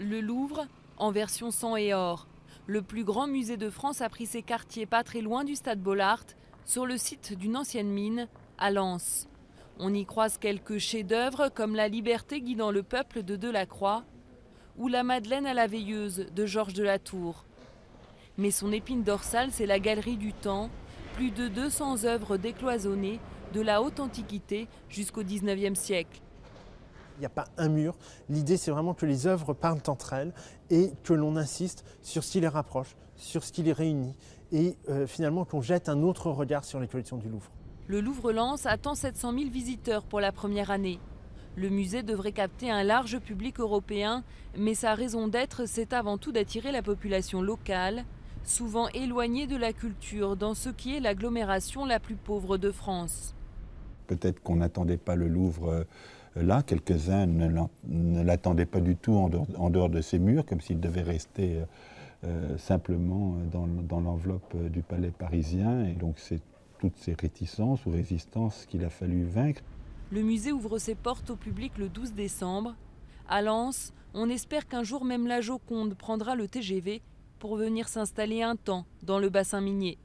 Le Louvre, en version sang et or. Le plus grand musée de France a pris ses quartiers pas très loin du stade Bollaert, sur le site d'une ancienne mine, à Lens. On y croise quelques chefs-d'œuvre comme La Liberté guidant le peuple de Delacroix ou La Madeleine à la veilleuse de Georges de la Tour. Mais son épine dorsale, c'est la Galerie du Temps, plus de 200 œuvres décloisonnées de la haute antiquité jusqu'au 19e siècle. Il n'y a pas un mur. L'idée, c'est vraiment que les œuvres parlent entre elles et que l'on insiste sur ce qui les rapproche, sur ce qui les réunit et finalement qu'on jette un autre regard sur les collections du Louvre. Le Louvre-Lens attend 700 000 visiteurs pour la première année. Le musée devrait capter un large public européen, mais sa raison d'être, c'est avant tout d'attirer la population locale, souvent éloignée de la culture dans ce qui est l'agglomération la plus pauvre de France. Peut-être qu'on n'attendait pas le Louvre là, quelques-uns ne l'attendaient pas du tout en dehors de ces murs, comme s'il devait rester simplement dans l'enveloppe du palais parisien. Et donc c'est toutes ces réticences ou résistances qu'il a fallu vaincre. Le musée ouvre ses portes au public le 12 décembre. À Lens, on espère qu'un jour même la Joconde prendra le TGV pour venir s'installer un temps dans le bassin minier.